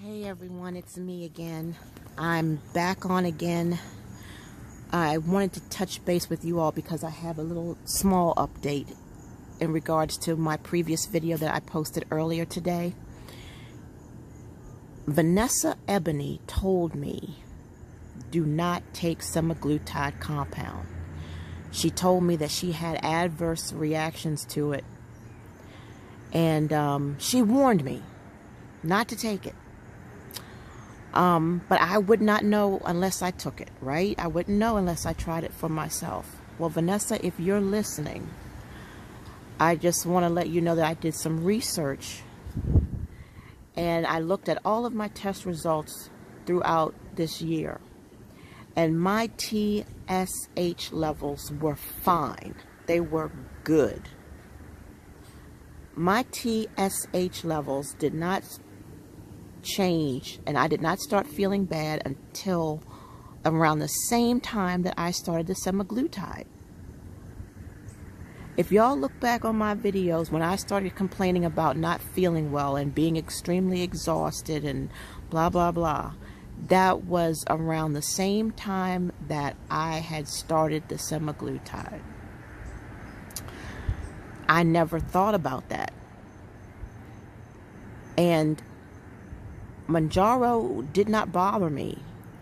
Hey everyone, it's me again. I'm back on again. I wanted to touch base with you all because I have a little small update in regards to my previous video that I posted earlier today. Vanessa Ebony told me, do not take semaglutide compound. She told me that she had adverse reactions to it, and she warned me not to take it. But I would not know unless I took it, right? I wouldn't know unless I tried it for myself. Well, Vanessa, if you're listening, I just want to let you know that I did some research and I looked at all of my test results throughout this year, and my TSH levels were fine. They were good. My TSH levels did not change, and I did not start feeling bad until around the same time that I started the semaglutide. If y'all look back on my videos when I started complaining about not feeling well and being extremely exhausted and blah blah blah, that was around the same time that I had started the semaglutide. I never thought about that. And Mounjaro did not bother me.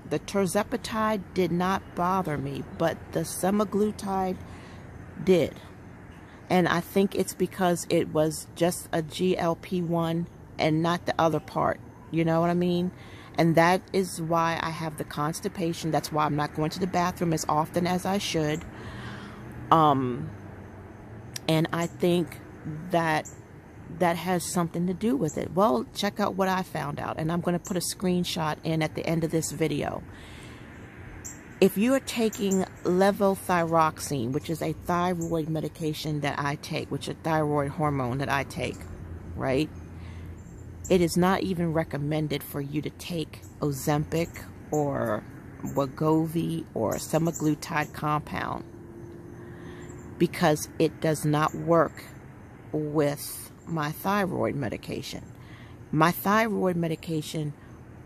The tirzepatide did not bother me, but the semaglutide did. And I think it's because it was just a GLP-1 and not the other part. You know what I mean? And that is why I have the constipation. That's why I'm not going to the bathroom as often as I should. And I think that has something to do with it. Well, check out what I found out, and I'm going to put a screenshot in at the end of this video. If you are taking Levothyroxine, which is a thyroid medication that I take, which is a thyroid hormone that I take, right? It is not even recommended for you to take Ozempic or Wegovy or semaglutide compound, because it does not work with my thyroid medication. My thyroid medication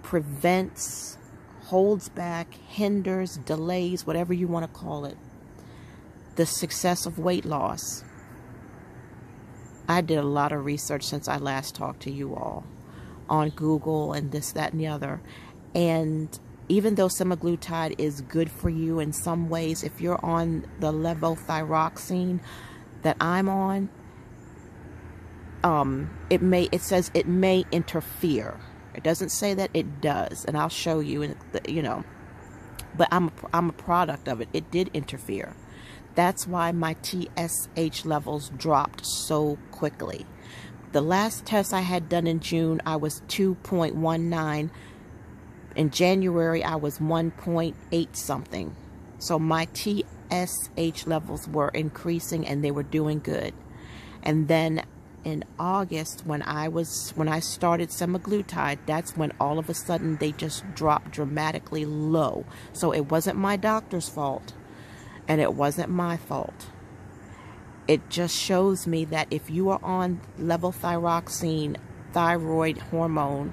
prevents, holds back, hinders, delays, whatever you want to call it, the success of weight loss. I did a lot of research since I last talked to you all on Google and this, that, and the other. And even though semaglutide is good for you in some ways, if you're on the levothyroxine that I'm on, it says it may interfere. It doesn't say that it does, and I'll show you, you know, but I'm a product of it. It did interfere. That's why my TSH levels dropped so quickly. The last test I had done in June, I was 2.19. In January, I was 1.8 something. So my TSH levels were increasing and they were doing good. And then in August, when I started semaglutide, that's when all of a sudden they just dropped dramatically low. So it wasn't my doctor's fault, and it wasn't my fault. It just shows me that if you are on levothyroxine, thyroid hormone,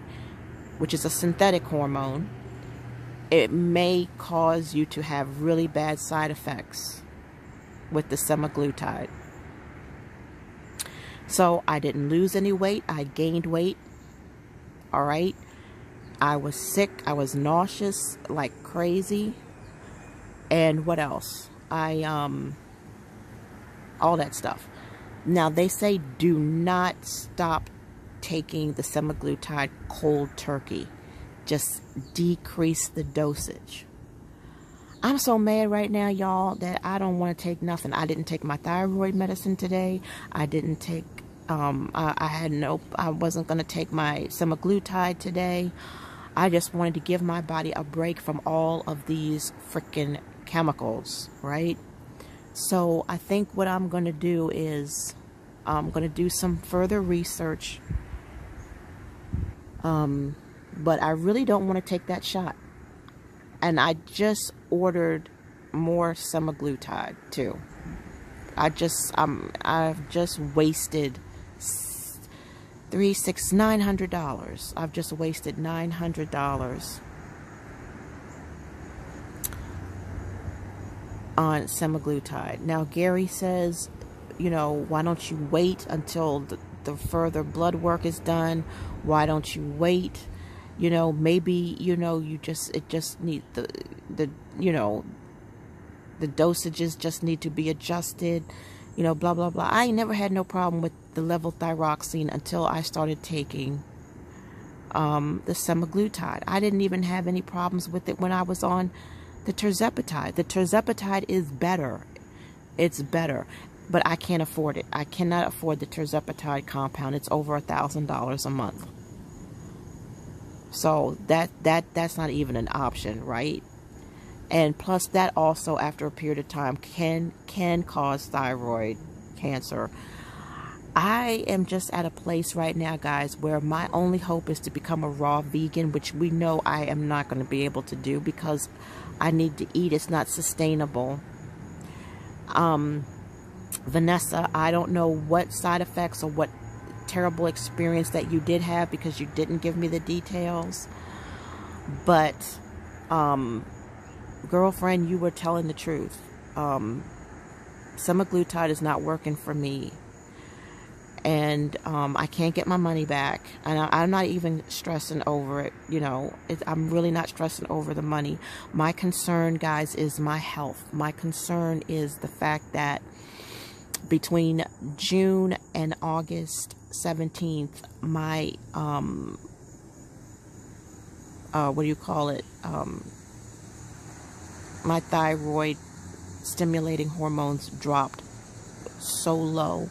which is a synthetic hormone, it may cause you to have really bad side effects with the semaglutide. So I didn't lose any weight. I gained weight. All right. I was sick. I was nauseous like crazy. And what else? All that stuff. Now they say do not stop taking the semaglutide cold turkey. Just decrease the dosage. I'm so mad right now, y'all, that I don't want to take nothing. I didn't take my thyroid medicine today. I didn't take, I wasn't going to take my semaglutide today. I just wanted to give my body a break from all of these freaking chemicals, right? So I think what I'm going to do is I'm going to do some further research. But I really don't want to take that shot. And I just ordered more semaglutide too. I've just wasted $900. I've just wasted $900 on semaglutide. Now, Gary says, you know, why don't you wait until the further blood work is done? Why don't you wait? You know, maybe, you know, it just need you know, the dosages just need to be adjusted, you know, blah, blah, blah. I never had no problem with the levothyroxine until I started taking the semaglutide. I didn't even have any problems with it when I was on the tirzepatide. The tirzepatide is better. It's better. But I can't afford it. I cannot afford the tirzepatide compound. It's over $1,000 a month. So that's not even an option, right? And plus that also, after a period of time, can cause thyroid cancer. I am just at a place right now, guys, where my only hope is to become a raw vegan, which we know I am not going to be able to do because I need to eat. It's not sustainable. Vanessa, I don't know what side effects or what terrible experience that you did have because you didn't give me the details. But, girlfriend, you were telling the truth. Semaglutide is not working for me. And I can't get my money back. And I'm not even stressing over it, you know. I'm really not stressing over the money. My concern, guys, is my health. My concern is the fact that between June and August 17th, my, what do you call it? My thyroid stimulating hormones dropped so low.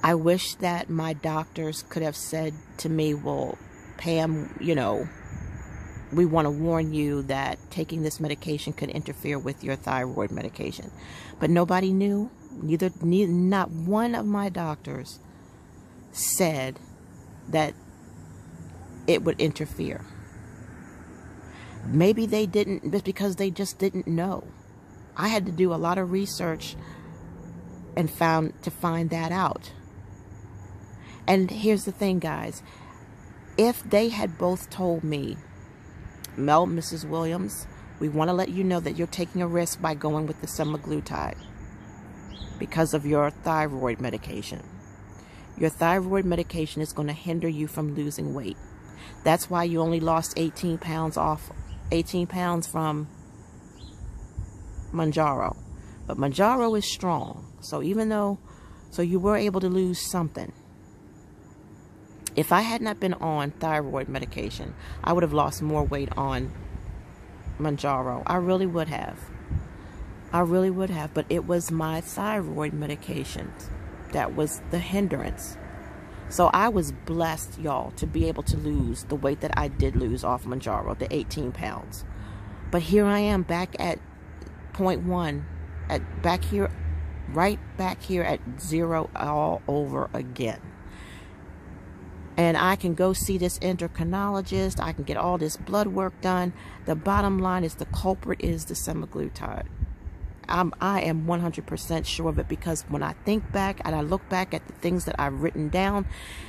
I wish that my doctors could have said to me, well, Pam, you know, we want to warn you that taking this medication could interfere with your thyroid medication. But nobody knew. Not one of my doctors said that it would interfere. Maybe they didn't, but because they just didn't know. I had to do a lot of research and find that out. And here's the thing, guys. If they had both told me, Mel, Mrs. Williams, we want to let you know that you're taking a risk by going with the semaglutide because of your thyroid medication. Your thyroid medication is going to hinder you from losing weight. That's why you only lost 18 pounds from Mounjaro. But Mounjaro is strong. So you were able to lose something. If I had not been on thyroid medication, I would have lost more weight on Mounjaro. I really would have. I really would have. But it was my thyroid medication that was the hindrance. So I was blessed, y'all, to be able to lose the weight that I did lose off Mounjaro, the 18 pounds. But here I am back at point one, right back here at 0 all over again. And I can go see this endocrinologist. I can get all this blood work done. The bottom line is the culprit is the semaglutide. I am 100% sure of it, because when I think back and I look back at the things that I've written down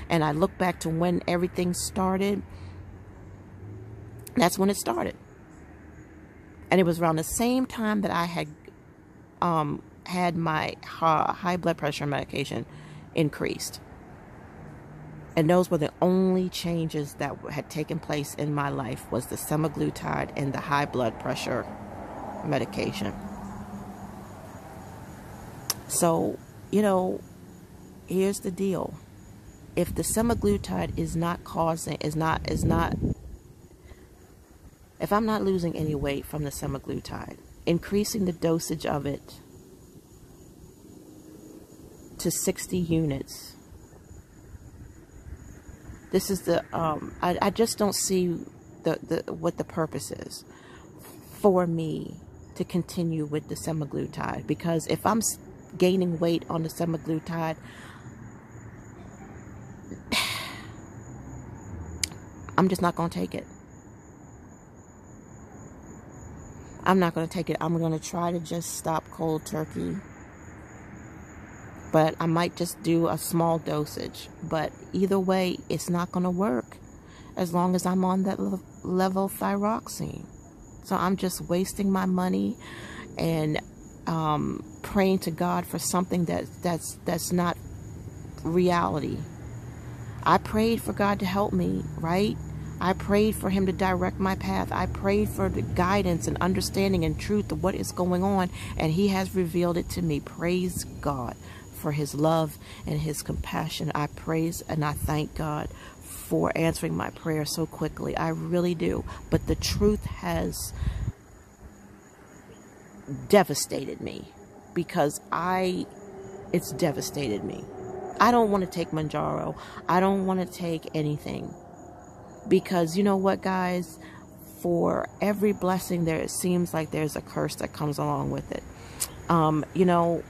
and I look back to when everything started, that's when it started. And it was around the same time that I had had my high blood pressure medication increased. And those were the only changes that had taken place in my life, was the semaglutide and the high blood pressure medication. So, you know, here's the deal. If the semaglutide is not if I'm not losing any weight from the semaglutide, increasing the dosage of it to 60 units, this is the, I just don't see what the purpose is for me to continue with the semaglutide. Because if I'm gaining weight on the semaglutide, I'm just not going to take it. I'm not going to take it. I'm going to try to just stop cold turkey But I might just do a small dosage. But either way, it's not going to work as long as I'm on that levothyroxine. So I'm just wasting my money and praying to God for something that's not reality. I prayed for God to help me, right? I prayed for him to direct my path. I prayed for the guidance and understanding and truth of what is going on, and he has revealed it to me. Praise God for his love and his compassion. I praise and I thank God for answering my prayer so quickly. I really do. But the truth has devastated me, because it's devastated me. I don't want to take Manjaro. I don't want to take anything. Because you know what, guys? For every blessing, it seems like there's a curse that comes along with it. You know,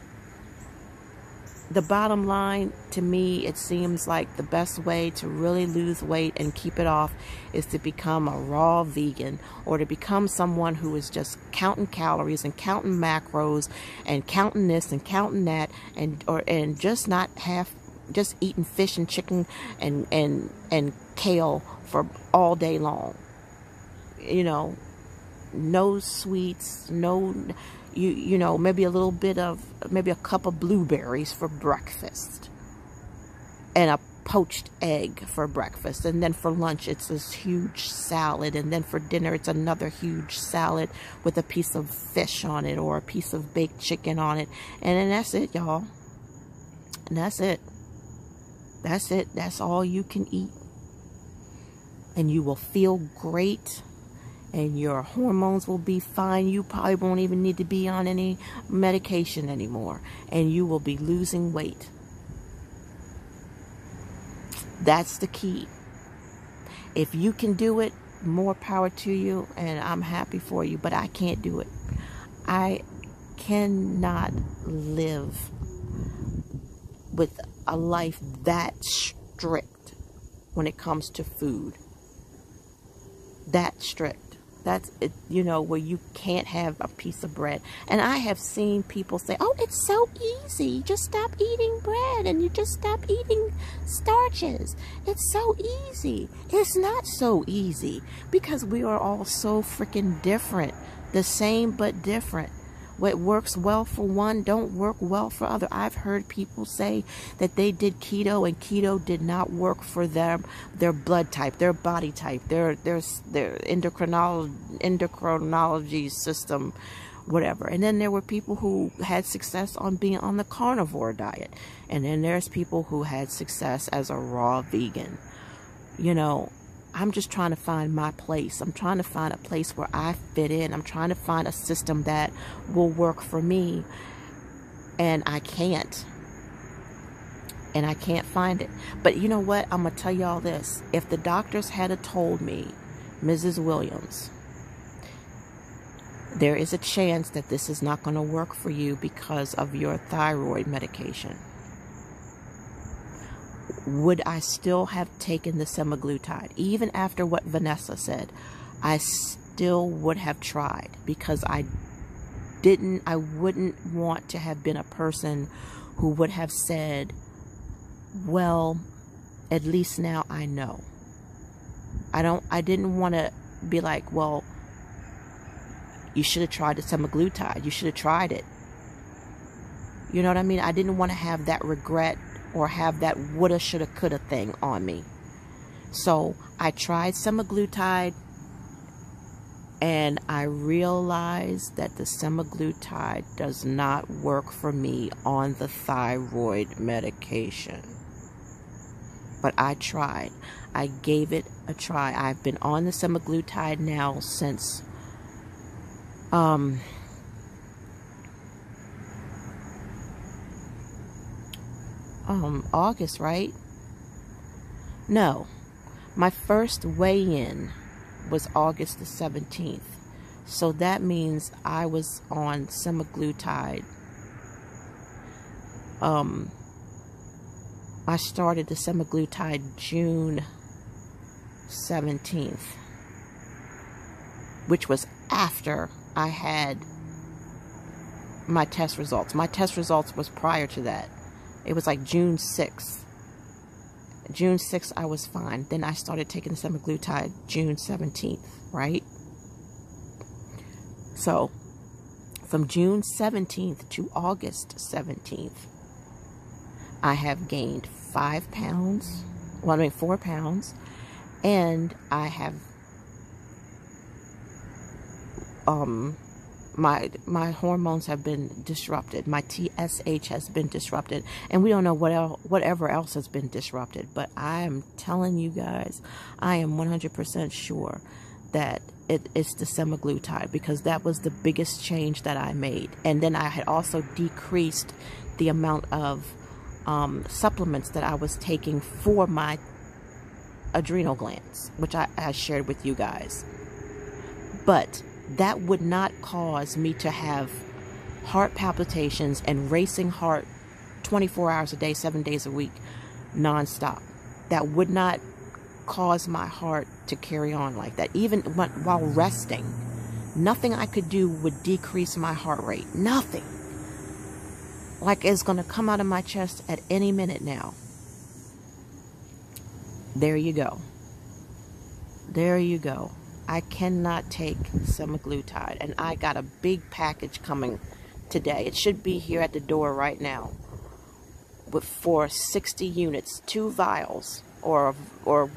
the bottom line, to me, it seems like the best way to really lose weight and keep it off is to become a raw vegan, or to become someone who is just counting calories and counting macros and counting this and counting that, and just not just eating fish and chicken and kale for all day long. You know, no sweets, you know, maybe a cup of blueberries for breakfast, and a poached egg for breakfast, and then for lunch it's this huge salad, and then for dinner it's another huge salad with a piece of fish on it or a piece of baked chicken on it, and then that's it, y'all. And that's it. That's all you can eat, and you will feel great, and your hormones will be fine. You probably won't even need to be on any medication anymore, and you will be losing weight. That's the key. If you can do it, more power to you, and I'm happy for you, but I can't do it. I cannot live with a life that strict when it comes to food. That strict. That's it, you know, where you can't have a piece of bread. And I have seen people say, oh, it's so easy. Just stop eating bread and you just stop eating starches. It's so easy. It's not so easy, because we are all so freaking different. The same but different. What works well for one don't work well for other. I've heard people say that they did keto and keto did not work for their blood type, their body type, their endocrinology system, whatever. And then there were people who had success on being on the carnivore diet. And then there's people who had success as a raw vegan. You know, I'm just trying to find my place. I'm trying to find a place where I fit in. I'm trying to find a system that will work for me. And I can't. And I can't find it. But you know what? I'm going to tell y'all this. If the doctors had told me, Mrs. Williams, there is a chance that this is not going to work for you because of your thyroid medication, would I still have taken the semaglutide? Even after what Vanessa said, I still would have tried, because I wouldn't want to have been a person who would have said, well, at least now I know. I didn't want to be like, well, you should have tried the semaglutide. You should have tried it. You know what I mean? I didn't want to have that regret or have that woulda, shoulda, coulda thing on me. So I tried semaglutide, and I realized that the semaglutide does not work for me on the thyroid medication. But I tried. I gave it a try. I've been on the semaglutide now since August, right? No, my first weigh-in was August the 17th. So that means I was on semaglutide. I started the semaglutide June 17th, which was after I had my test results. My test results was prior to that. It was like June 6th. June 6th, I was fine. Then I started taking the semaglutide June 17th, right? So, from June 17th to August 17th, I have gained 5 pounds. Well, I mean 4 pounds. And I have, my hormones have been disrupted. My TSH has been disrupted. And we don't know whatever else has been disrupted. But I am telling you guys, I am 100% sure that it's the semaglutide, because that was the biggest change that I made. And then I had also decreased the amount of supplements that I was taking for my adrenal glands, which I shared with you guys. But that would not cause me to have heart palpitations and racing heart 24 hours a day, 7 days a week, nonstop. That would not cause my heart to carry on like that. Even while resting, nothing I could do would decrease my heart rate. Nothing. Like it's going to come out of my chest at any minute now. There you go. There you go. I cannot take semaglutide, and I got a big package coming today. It should be here at the door right now, for 60 units, 2 vials, or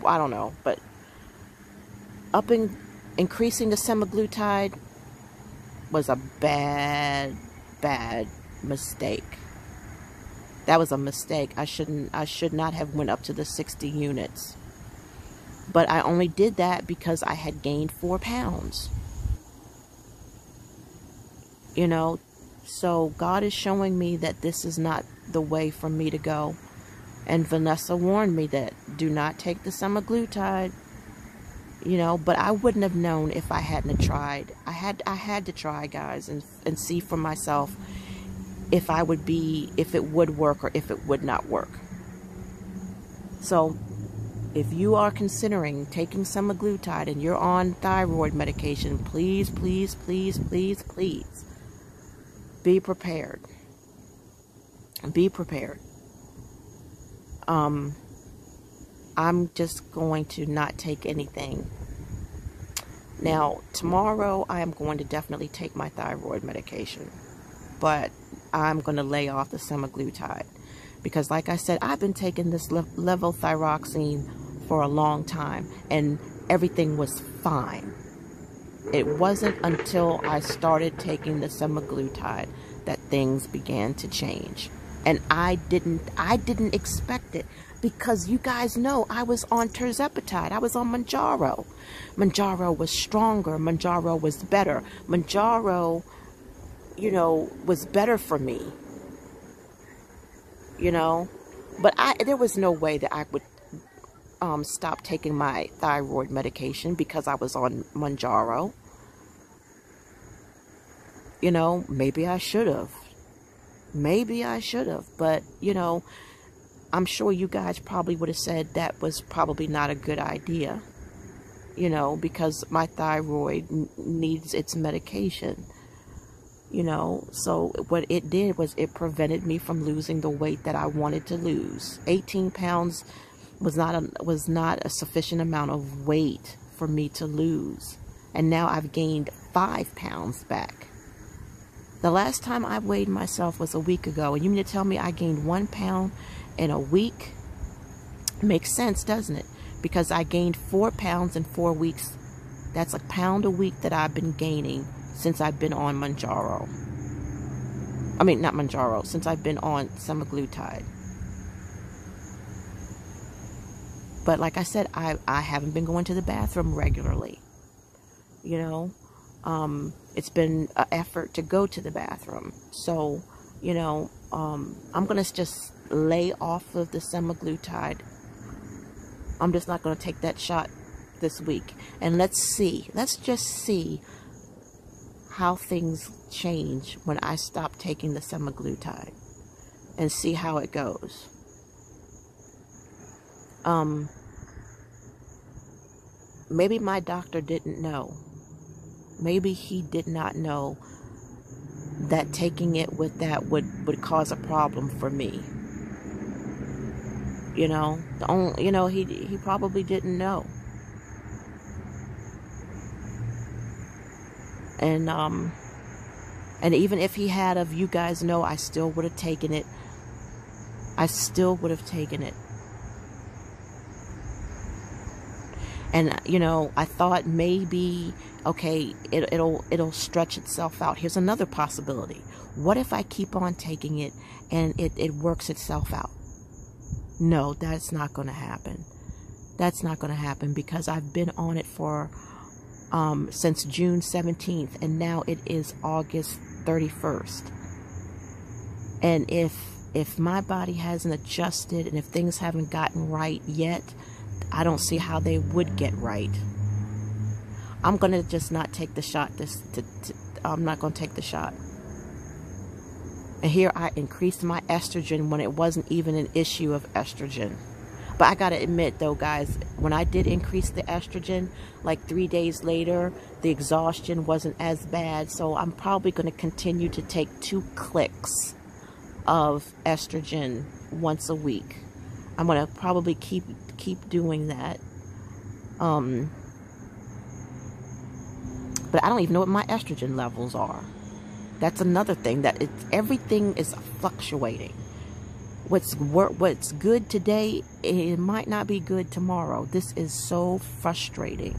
I don't know, but increasing the semaglutide was a bad mistake. That was a mistake. I should not have went up to the 60 units. But I only did that because I had gained 4 pounds. You know, so God is showing me that this is not the way for me to go. And Vanessa warned me that do not take the semaglutide. You know, but I wouldn't have known if I hadn't tried. I had to try, guys, and see for myself if it would work or if it would not work. So if you are considering taking semaglutide and you're on thyroid medication, please, please, please, please, please be prepared. Be prepared. I'm just going to not take anything. Now, tomorrow I am going to definitely take my thyroid medication, but I'm going to lay off the semaglutide. Because like I said, I've been taking this levothyroxine for a long time, and everything was fine. It wasn't until I started taking the semaglutide that things began to change. And I didn't expect it, because you guys know I was on tirzepatide. I was on Mounjaro. Mounjaro was stronger. Mounjaro was better. Mounjaro, you know, was better for me. You know, but there was no way that I would stop taking my thyroid medication because I was on Mounjaro. You know, maybe I should have. Maybe I should have. But, you know, I'm sure you guys probably would have said that was probably not a good idea. You know, because my thyroid needs its medication. You know, so what it did was it prevented me from losing the weight that I wanted to lose. 18 pounds was not a sufficient amount of weight for me to lose. And now I've gained 5 pounds back. The last time I weighed myself was a week ago. And you mean to tell me I gained 1 pound in a week? Makes sense, doesn't it? Because I gained 4 pounds in 4 weeks. That's a pound a week that I've been gaining since I've been on Mounjaro. I mean, not Mounjaro, since I've been on semaglutide. But like I said, I haven't been going to the bathroom regularly. You know, it's been an effort to go to the bathroom. So, you know, I'm going to just lay off of the semaglutide. I'm just not going to take that shot this week. And let's just see how things change when I stop taking the semaglutide, and see how it goes. Maybe my doctor didn't know. Maybe he did not know that taking it with that would cause a problem for me. You know, he probably didn't know. And even if he had of, you guys know, I still would have taken it. I still would have taken it. And, you know, I thought maybe, okay, it'll stretch itself out. Here's another possibility. What if I keep on taking it and it works itself out? No, that's not going to happen. That's not going to happen, because I've been on it for since June 17th, and now it is August 31st. And if my body hasn't adjusted, and if things haven't gotten right yet, I don't see how they would get right. I'm going to just not take the shot. I'm not going to take the shot. And here I increased my estrogen when it wasn't even an issue of estrogen. But I got to admit, though, guys, when I did increase the estrogen, like 3 days later, the exhaustion wasn't as bad. So I'm probably going to continue to take 2 clicks of estrogen once a week. I'm going to probably keep doing that. But I don't even know what my estrogen levels are. That's another thing, that everything is fluctuating. What's good today, it might not be good tomorrow. This is so frustrating.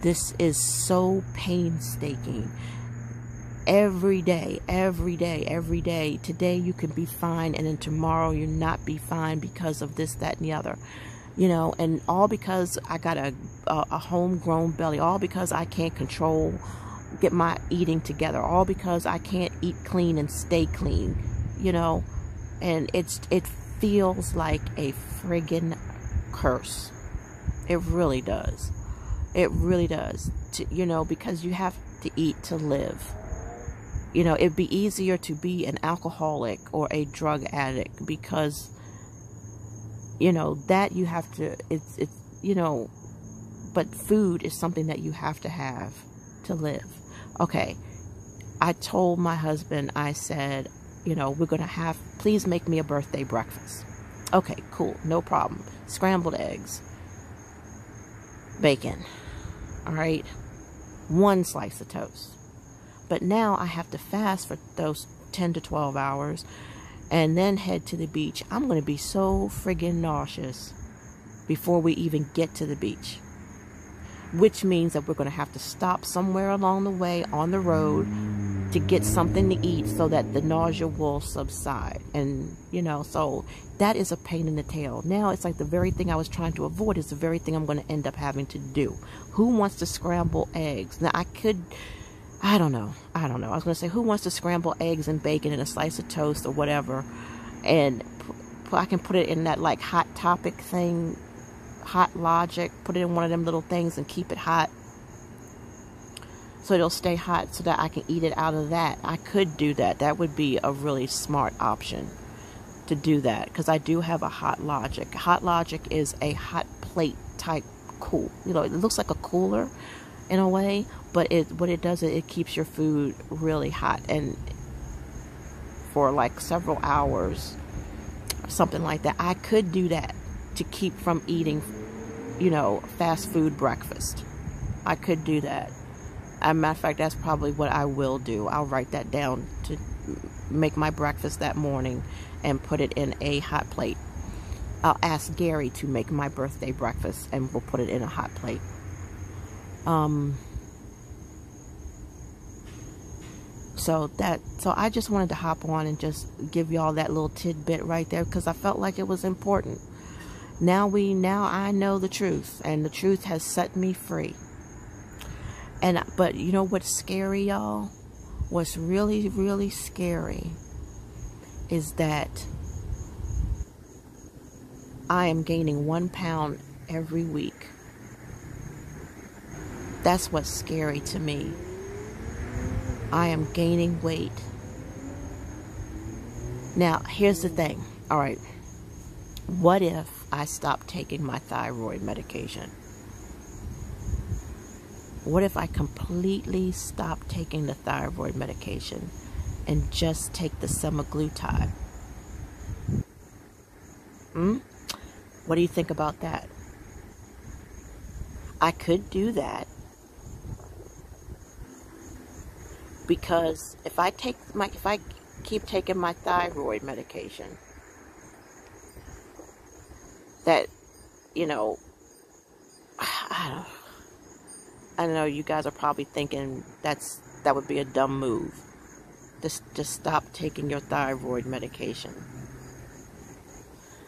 This is so painstaking. Every day. Today you can be fine, and then tomorrow you'll not be fine because of this, that, and the other. You know, and all because I got a homegrown belly. All because I can't get my eating together. All because I can't eat clean and stay clean. You know, and it feels like a friggin' curse. It really does. It really does. You know, because you have to eat to live. You know, it'd be easier to be an alcoholic or a drug addict, because, you know, that you have to, it's you know, but food is something that you have to live. Okay, I told my husband, I said, you know, we're going to please make me a birthday breakfast. Okay, cool, no problem. Scrambled eggs, bacon, all right, 1 slice of toast. But now I have to fast for those 10 to 12 hours and then head to the beach. I'm going to be so friggin' nauseous before we even get to the beach. Which means that we're going to have to stop somewhere along the way on the road to get something to eat so that the nausea will subside. And, you know, so that is a pain in the tail. Now it's like the very thing I was trying to avoid is the very thing I'm going to end up having to do. Who wants to scramble eggs? Now I don't know. I was going to say, who wants to scramble eggs and bacon and a slice of toast or whatever? And I can put it in that, like, Hot Topic thing, Hot Logic, put it in one of them little things and keep it hot. So it'll stay hot so that I can eat it out of that. I could do that. That would be a really smart option to do that, because I do have a Hot Logic. Hot Logic is a hot plate type cool. You know, it looks like a cooler in a way, but what it does is it keeps your food really hot, and for like several hours or something like that. I could do that to keep from eating, you know, fast food breakfast. I could do that. As a matter of fact, that's probably what I will do. I'll write that down to make my breakfast that morning and put it in a hot plate. I'll ask Gary to make my birthday breakfast and we'll put it in a hot plate. So I just wanted to hop on and just give y'all that little tidbit right there, because I felt like it was important. Now I know the truth, and the truth has set me free. But you know what's scary, y'all? What's really, really scary is that I am gaining 1 pound every week. That's what's scary to me. I am gaining weight. Now, here's the thing. All right. What if I stop taking my thyroid medication? What if I completely stop taking the thyroid medication and just take the semaglutide? What do you think about that? I could do that because if I keep taking my thyroid medication, that, you know, I know you guys are probably thinking that would be a dumb move. Just stop taking your thyroid medication.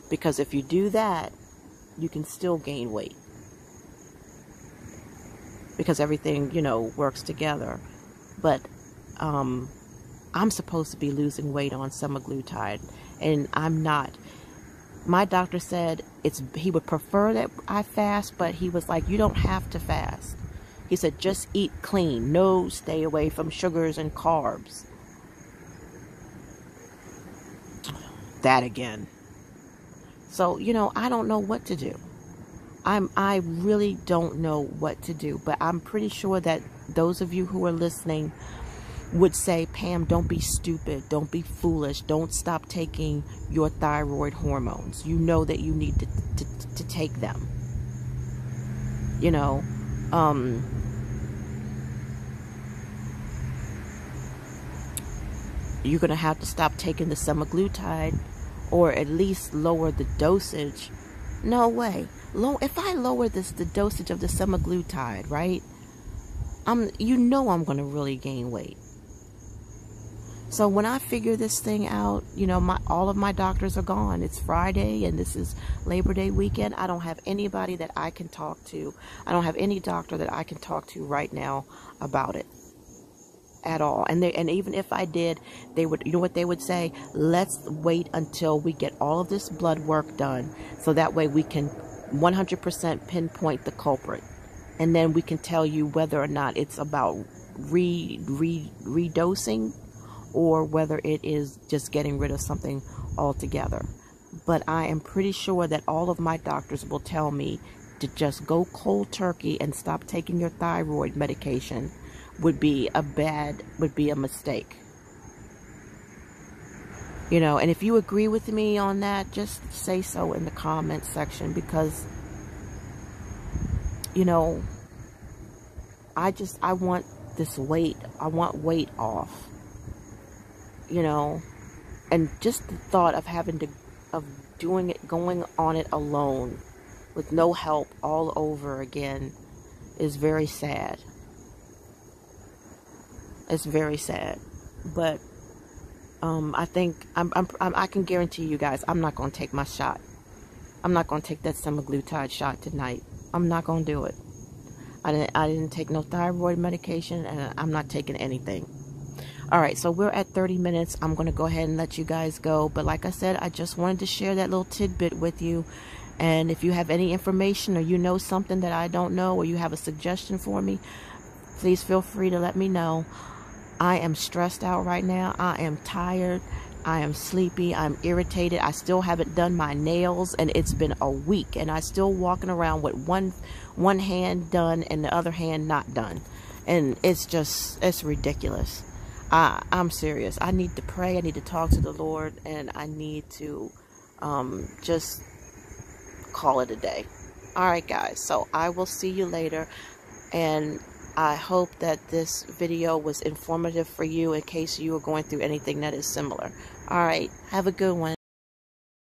Because if you do that, you can still gain weight. Because everything, you know, works together. But I'm supposed to be losing weight on semaglutide, and I'm not. My doctor said he would prefer that I fast, but he was like, you don't have to fast. He said, just eat clean. No, stay away from sugars and carbs. That again. So, you know, I don't know what to do. I really don't know what to do, but I'm pretty sure that those of you who are listening would say, Pam, don't be stupid, don't be foolish, don't stop taking your thyroid hormones. You know that you need to take them. You know, you're going to have to stop taking the semaglutide, or at least lower the dosage. No way. If I lower the dosage of the semaglutide, right, you know I'm going to really gain weight. So when I figure this thing out, you know, all of my doctors are gone. It's Friday and this is Labor Day weekend. I don't have anybody that I can talk to. I don't have any doctor that I can talk to right now about it at all. And even if I did, they would, you know what they would say? Let's wait until we get all of this blood work done, so that way we can 100% pinpoint the culprit, and then we can tell you whether or not it's about redosing, or whether it is just getting rid of something altogether. But I am pretty sure that all of my doctors will tell me to just go cold turkey and stop taking your thyroid medication would be a mistake. You know, and if you agree with me on that, just say so in the comment section, because, you know, I want this weight. I want weight off. You know, and just the thought of going on it alone with no help all over again is very sad. It's very sad. But I think I can guarantee you guys, I'm not going to take my shot. I'm not going to take that semaglutide shot tonight. I'm not going to do it. I didn't take no thyroid medication, and I'm not taking anything. All right, so we're at 30 minutes. I'm going to go ahead and let you guys go. But like I said, I just wanted to share that little tidbit with you. And if you have any information, or you know something that I don't know, or you have a suggestion for me, please feel free to let me know. I am stressed out right now. I am tired. I am sleepy. I'm irritated. I still haven't done my nails, and it's been a week, and I'm still walking around with one hand done and the other hand not done. And it's ridiculous. I'm serious. I need to pray. I need to talk to the Lord, and I need to just call it a day. All right, guys. So I will see you later, and I hope that this video was informative for you in case you are going through anything that is similar. All right. Have a good one.